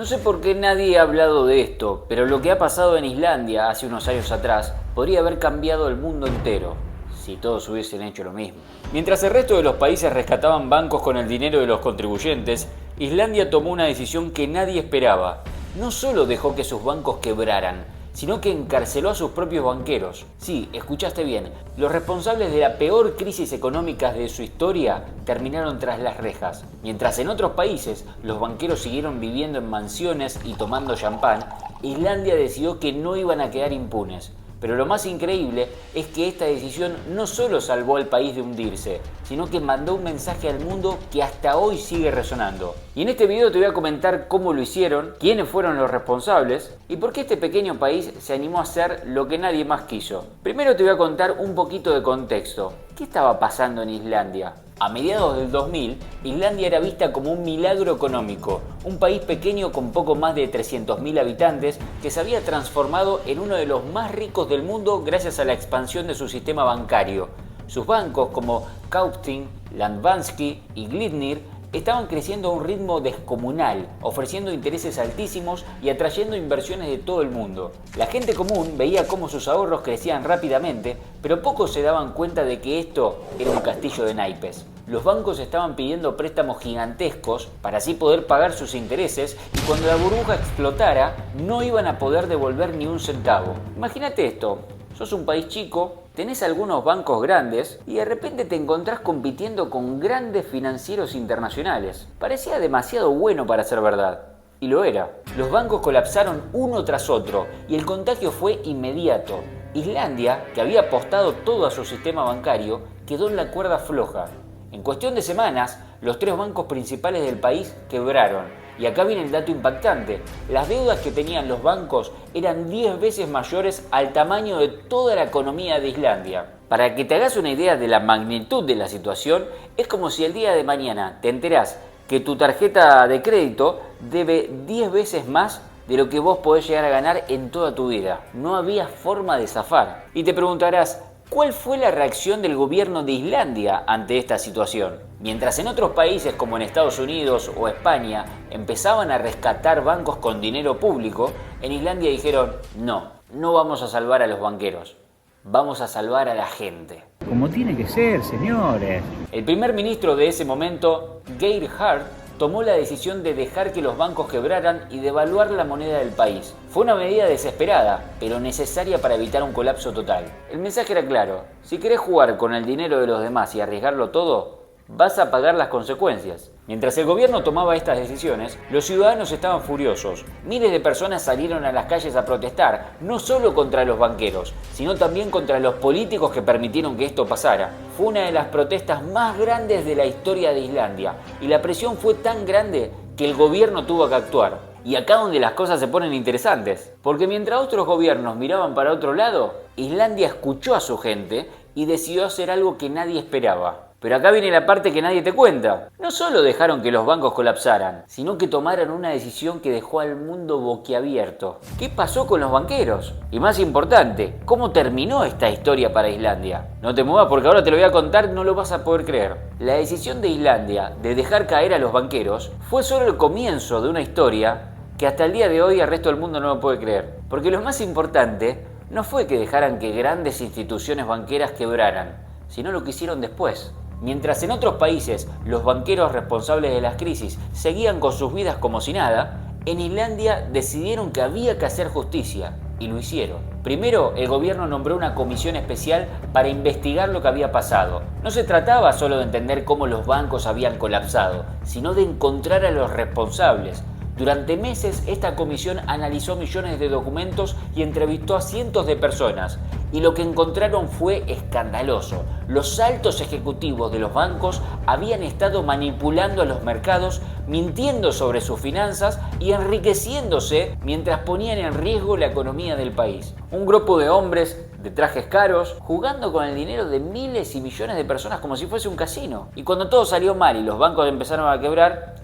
No sé por qué nadie ha hablado de esto, pero lo que ha pasado en Islandia hace unos años atrás podría haber cambiado el mundo entero, si todos hubiesen hecho lo mismo. Mientras el resto de los países rescataban bancos con el dinero de los contribuyentes, Islandia tomó una decisión que nadie esperaba. No solo dejó que sus bancos quebraran, sino que encarceló a sus propios banqueros. Sí, escuchaste bien, los responsables de la peor crisis económica de su historia terminaron tras las rejas. Mientras en otros países los banqueros siguieron viviendo en mansiones y tomando champán, Islandia decidió que no iban a quedar impunes. Pero lo más increíble es que esta decisión no solo salvó al país de hundirse, sino que mandó un mensaje al mundo que hasta hoy sigue resonando. Y en este video te voy a comentar cómo lo hicieron, quiénes fueron los responsables y por qué este pequeño país se animó a hacer lo que nadie más quiso. Primero te voy a contar un poquito de contexto. ¿Qué estaba pasando en Islandia? A mediados del 2000, Islandia era vista como un milagro económico, un país pequeño con poco más de 300.000 habitantes que se había transformado en uno de los más ricos del mundo gracias a la expansión de su sistema bancario. Sus bancos como Kaupthing, Landsbanki y Glitnir estaban creciendo a un ritmo descomunal, ofreciendo intereses altísimos y atrayendo inversiones de todo el mundo. La gente común veía cómo sus ahorros crecían rápidamente, pero pocos se daban cuenta de que esto era un castillo de naipes. Los bancos estaban pidiendo préstamos gigantescos para así poder pagar sus intereses y cuando la burbuja explotara no iban a poder devolver ni un centavo. Imagínate esto, sos un país chico, tenés algunos bancos grandes y de repente te encontrás compitiendo con grandes financieros internacionales. Parecía demasiado bueno para ser verdad. Y lo era. Los bancos colapsaron uno tras otro y el contagio fue inmediato. Islandia, que había apostado todo a su sistema bancario, quedó en la cuerda floja. En cuestión de semanas, los tres bancos principales del país quebraron. Y acá viene el dato impactante. Las deudas que tenían los bancos eran 10 veces mayores al tamaño de toda la economía de Islandia. Para que te hagas una idea de la magnitud de la situación, es como si el día de mañana te enterás que tu tarjeta de crédito debe 10 veces más de lo que vos podés llegar a ganar en toda tu vida. No había forma de zafar. Y te preguntarás, ¿cuál fue la reacción del gobierno de Islandia ante esta situación? Mientras en otros países como en Estados Unidos o España empezaban a rescatar bancos con dinero público, en Islandia dijeron, no vamos a salvar a los banqueros, vamos a salvar a la gente. Como tiene que ser, señores. El primer ministro de ese momento, Geir Hart, tomó la decisión de dejar que los bancos quebraran y devaluar la moneda del país. Fue una medida desesperada, pero necesaria para evitar un colapso total. El mensaje era claro, si querés jugar con el dinero de los demás y arriesgarlo todo, vas a pagar las consecuencias. Mientras el gobierno tomaba estas decisiones, los ciudadanos estaban furiosos. Miles de personas salieron a las calles a protestar, no solo contra los banqueros, sino también contra los políticos que permitieron que esto pasara. Fue una de las protestas más grandes de la historia de Islandia, y la presión fue tan grande que el gobierno tuvo que actuar. Y acá donde las cosas se ponen interesantes, porque mientras otros gobiernos miraban para otro lado, Islandia escuchó a su gente y decidió hacer algo que nadie esperaba. Pero acá viene la parte que nadie te cuenta. No solo dejaron que los bancos colapsaran, sino que tomaron una decisión que dejó al mundo boquiabierto. ¿Qué pasó con los banqueros? Y más importante, ¿cómo terminó esta historia para Islandia? No te muevas porque ahora te lo voy a contar, no lo vas a poder creer. La decisión de Islandia de dejar caer a los banqueros fue solo el comienzo de una historia que hasta el día de hoy el resto del mundo no lo puede creer. Porque lo más importante no fue que dejaran que grandes instituciones banqueras quebraran, sino lo que hicieron después. Mientras en otros países los banqueros responsables de las crisis seguían con sus vidas como si nada, en Islandia decidieron que había que hacer justicia y lo hicieron. Primero, el gobierno nombró una comisión especial para investigar lo que había pasado. No se trataba solo de entender cómo los bancos habían colapsado, sino de encontrar a los responsables. Durante meses, esta comisión analizó millones de documentos y entrevistó a cientos de personas. Y lo que encontraron fue escandaloso. Los altos ejecutivos de los bancos habían estado manipulando a los mercados, mintiendo sobre sus finanzas y enriqueciéndose mientras ponían en riesgo la economía del país. Un grupo de hombres de trajes caros, jugando con el dinero de miles y millones de personas como si fuese un casino. Y cuando todo salió mal y los bancos empezaron a quebrar,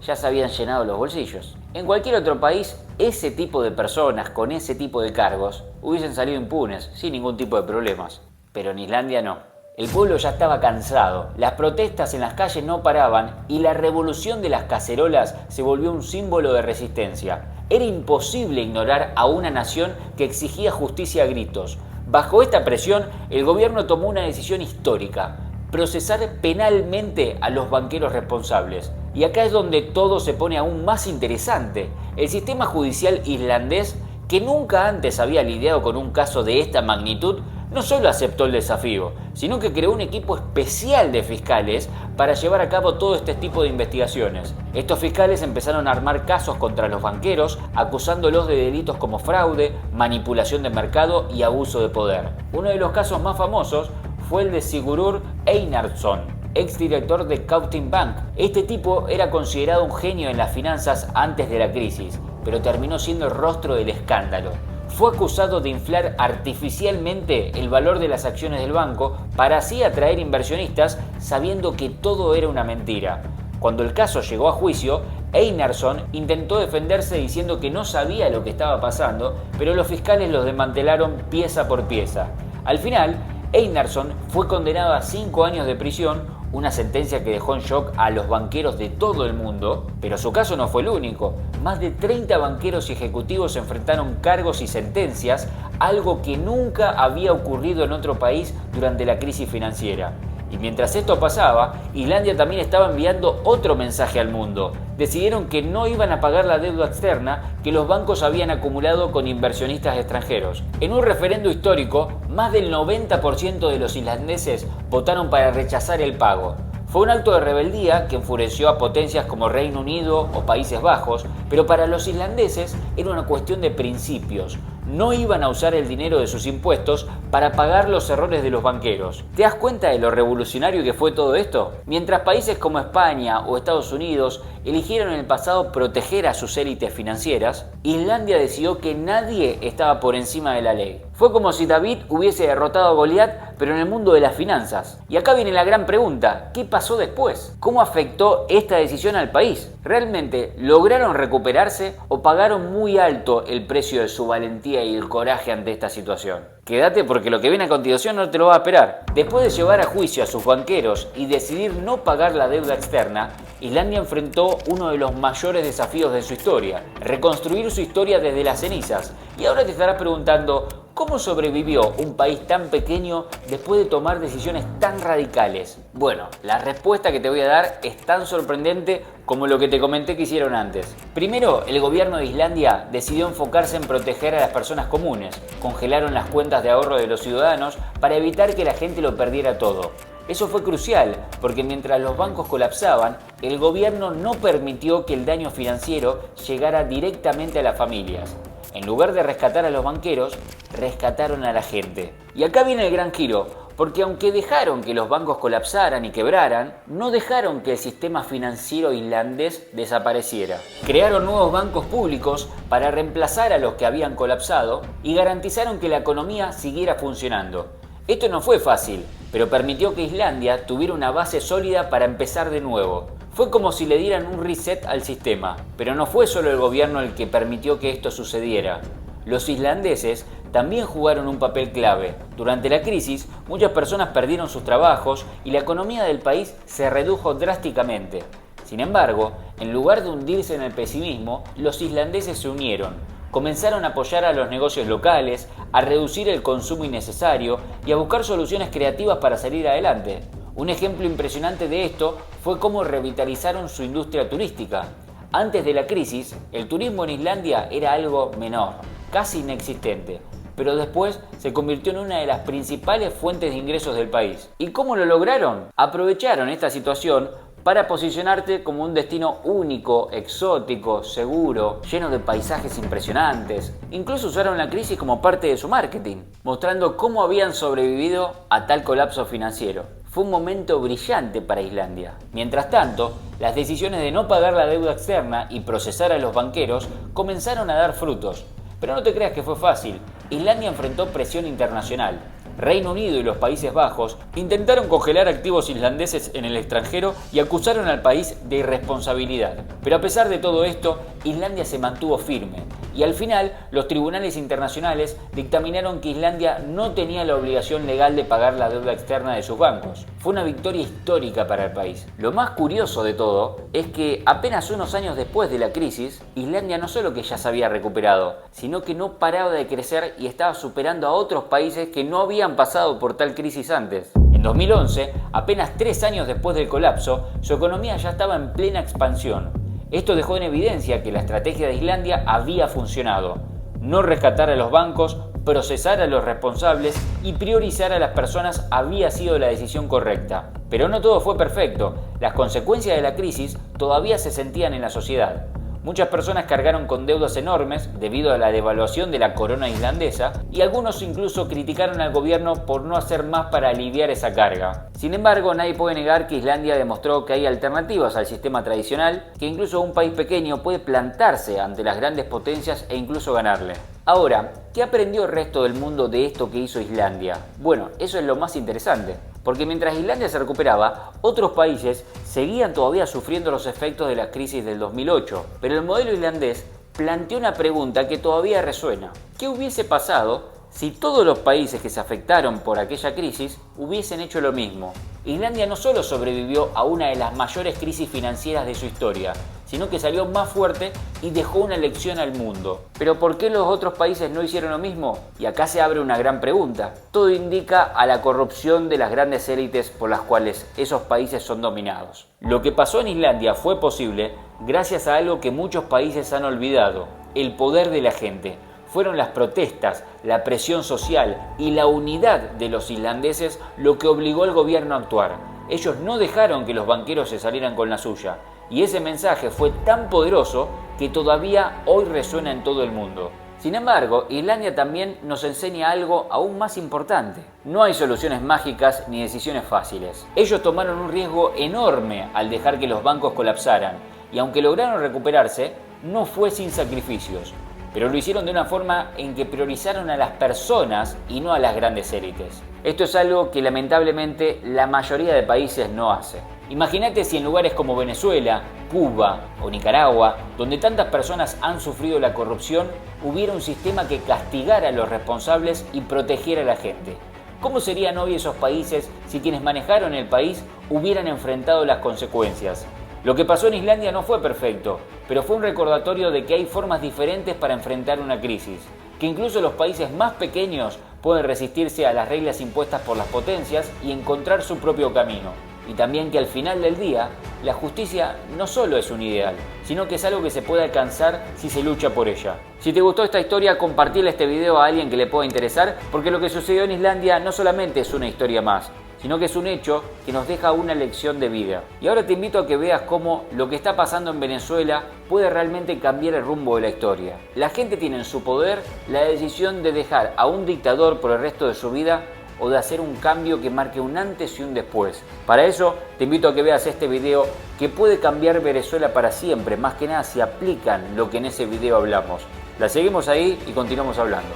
ya se habían llenado los bolsillos. En cualquier otro país, ese tipo de personas con ese tipo de cargos hubiesen salido impunes, sin ningún tipo de problemas. Pero en Islandia no. El pueblo ya estaba cansado, las protestas en las calles no paraban y la revolución de las cacerolas se volvió un símbolo de resistencia. Era imposible ignorar a una nación que exigía justicia a gritos. Bajo esta presión, el gobierno tomó una decisión histórica: procesar penalmente a los banqueros responsables. Y acá es donde todo se pone aún más interesante. El sistema judicial islandés, que nunca antes había lidiado con un caso de esta magnitud, no solo aceptó el desafío, sino que creó un equipo especial de fiscales para llevar a cabo todo este tipo de investigaciones. Estos fiscales empezaron a armar casos contra los banqueros, acusándolos de delitos como fraude, manipulación de mercado y abuso de poder. Uno de los casos más famosos fue el de Sigurður Einarsson, exdirector de Kaupthing Bank. Este tipo era considerado un genio en las finanzas antes de la crisis, pero terminó siendo el rostro del escándalo. Fue acusado de inflar artificialmente el valor de las acciones del banco para así atraer inversionistas, sabiendo que todo era una mentira. Cuando el caso llegó a juicio, Einarsson intentó defenderse diciendo que no sabía lo que estaba pasando, pero los fiscales los desmantelaron pieza por pieza. Al final, Einarsson fue condenado a 5 años de prisión, una sentencia que dejó en shock a los banqueros de todo el mundo, pero su caso no fue el único. Más de 30 banqueros y ejecutivos enfrentaron cargos y sentencias, algo que nunca había ocurrido en otro país durante la crisis financiera. Y mientras esto pasaba, Islandia también estaba enviando otro mensaje al mundo. Decidieron que no iban a pagar la deuda externa que los bancos habían acumulado con inversionistas extranjeros. En un referendo histórico, más del 90% de los islandeses votaron para rechazar el pago. Fue un acto de rebeldía que enfureció a potencias como Reino Unido o Países Bajos, pero para los islandeses era una cuestión de principios. No iban a usar el dinero de sus impuestos para pagar los errores de los banqueros. ¿Te das cuenta de lo revolucionario que fue todo esto? Mientras países como España o Estados Unidos eligieron en el pasado proteger a sus élites financieras, Islandia decidió que nadie estaba por encima de la ley. Fue como si David hubiese derrotado a Goliat, pero en el mundo de las finanzas. Y acá viene la gran pregunta: ¿qué pasó después? ¿Cómo afectó esta decisión al país? ¿Realmente lograron recuperarse o pagaron muy alto el precio de su valentía y el coraje ante esta situación? Quédate, porque lo que viene a continuación no te lo va a esperar. Después de llevar a juicio a sus banqueros y decidir no pagar la deuda externa, Islandia enfrentó uno de los mayores desafíos de su historia: reconstruir su historia desde las cenizas. Y ahora te estarás preguntando: ¿cómo sobrevivió un país tan pequeño después de tomar decisiones tan radicales? Bueno, la respuesta que te voy a dar es tan sorprendente como lo que te comenté que hicieron antes. Primero, el gobierno de Islandia decidió enfocarse en proteger a las personas comunes. Congelaron las cuentas de ahorro de los ciudadanos para evitar que la gente lo perdiera todo. Eso fue crucial, porque mientras los bancos colapsaban, el gobierno no permitió que el daño financiero llegara directamente a las familias. En lugar de rescatar a los banqueros, rescataron a la gente. Y acá viene el gran giro, porque aunque dejaron que los bancos colapsaran y quebraran, no dejaron que el sistema financiero islandés desapareciera. Crearon nuevos bancos públicos para reemplazar a los que habían colapsado y garantizaron que la economía siguiera funcionando. Esto no fue fácil, pero permitió que Islandia tuviera una base sólida para empezar de nuevo. Fue como si le dieran un reset al sistema, pero no fue solo el gobierno el que permitió que esto sucediera. Los islandeses también jugaron un papel clave. Durante la crisis, muchas personas perdieron sus trabajos y la economía del país se redujo drásticamente. Sin embargo, en lugar de hundirse en el pesimismo, los islandeses se unieron. Comenzaron a apoyar a los negocios locales, a reducir el consumo innecesario y a buscar soluciones creativas para salir adelante. Un ejemplo impresionante de esto fue cómo revitalizaron su industria turística. Antes de la crisis, el turismo en Islandia era algo menor, casi inexistente, pero después se convirtió en una de las principales fuentes de ingresos del país. ¿Y cómo lo lograron? Aprovecharon esta situación para posicionarte como un destino único, exótico, seguro, lleno de paisajes impresionantes. Incluso usaron la crisis como parte de su marketing, mostrando cómo habían sobrevivido a tal colapso financiero. Fue un momento brillante para Islandia. Mientras tanto, las decisiones de no pagar la deuda externa y procesar a los banqueros comenzaron a dar frutos. Pero no te creas que fue fácil. Islandia enfrentó presión internacional. Reino Unido y los Países Bajos intentaron congelar activos islandeses en el extranjero y acusaron al país de irresponsabilidad. Pero a pesar de todo esto, Islandia se mantuvo firme y al final los tribunales internacionales dictaminaron que Islandia no tenía la obligación legal de pagar la deuda externa de sus bancos. Fue una victoria histórica para el país. Lo más curioso de todo es que apenas unos años después de la crisis, Islandia no solo que ya se había recuperado, sino que no paraba de crecer y estaba superando a otros países que no habían pasado por tal crisis antes. En 2011, apenas 3 años después del colapso, su economía ya estaba en plena expansión. Esto dejó en evidencia que la estrategia de Islandia había funcionado. No rescatar a los bancos, procesar a los responsables y priorizar a las personas había sido la decisión correcta. Pero no todo fue perfecto. Las consecuencias de la crisis todavía se sentían en la sociedad. Muchas personas cargaron con deudas enormes debido a la devaluación de la corona islandesa y algunos incluso criticaron al gobierno por no hacer más para aliviar esa carga. Sin embargo, nadie puede negar que Islandia demostró que hay alternativas al sistema tradicional, que incluso un país pequeño puede plantarse ante las grandes potencias e incluso ganarle. Ahora, ¿qué aprendió el resto del mundo de esto que hizo Islandia? Bueno, eso es lo más interesante, porque mientras Islandia se recuperaba, otros países seguían todavía sufriendo los efectos de la crisis del 2008, pero el modelo islandés planteó una pregunta que todavía resuena. ¿Qué hubiese pasado si todos los países que se afectaron por aquella crisis hubiesen hecho lo mismo? Islandia no solo sobrevivió a una de las mayores crisis financieras de su historia, sino que salió más fuerte y dejó una lección al mundo. ¿Pero por qué los otros países no hicieron lo mismo? Y acá se abre una gran pregunta. Todo indica a la corrupción de las grandes élites por las cuales esos países son dominados. Lo que pasó en Islandia fue posible gracias a algo que muchos países han olvidado: el poder de la gente. Fueron las protestas, la presión social y la unidad de los islandeses lo que obligó al gobierno a actuar. Ellos no dejaron que los banqueros se salieran con la suya. Y ese mensaje fue tan poderoso que todavía hoy resuena en todo el mundo. Sin embargo, Islandia también nos enseña algo aún más importante. No hay soluciones mágicas ni decisiones fáciles. Ellos tomaron un riesgo enorme al dejar que los bancos colapsaran, y aunque lograron recuperarse, no fue sin sacrificios. Pero lo hicieron de una forma en que priorizaron a las personas y no a las grandes élites. Esto es algo que lamentablemente la mayoría de países no hace. Imagínate si en lugares como Venezuela, Cuba o Nicaragua, donde tantas personas han sufrido la corrupción, hubiera un sistema que castigara a los responsables y protegiera a la gente. ¿Cómo serían hoy esos países si quienes manejaron el país hubieran enfrentado las consecuencias? Lo que pasó en Islandia no fue perfecto, pero fue un recordatorio de que hay formas diferentes para enfrentar una crisis, que incluso los países más pequeños pueden resistirse a las reglas impuestas por las potencias y encontrar su propio camino. Y también que al final del día, la justicia no solo es un ideal, sino que es algo que se puede alcanzar si se lucha por ella. Si te gustó esta historia, compartile este video a alguien que le pueda interesar, porque lo que sucedió en Islandia no solamente es una historia más, sino que es un hecho que nos deja una lección de vida. Y ahora te invito a que veas cómo lo que está pasando en Venezuela puede realmente cambiar el rumbo de la historia. La gente tiene en su poder la decisión de dejar a un dictador por el resto de su vida o de hacer un cambio que marque un antes y un después. Para eso te invito a que veas este video que puede cambiar Venezuela para siempre, más que nada si aplican lo que en ese video hablamos. La seguimos ahí y continuamos hablando.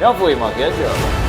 ¡Nos fuimos, tío!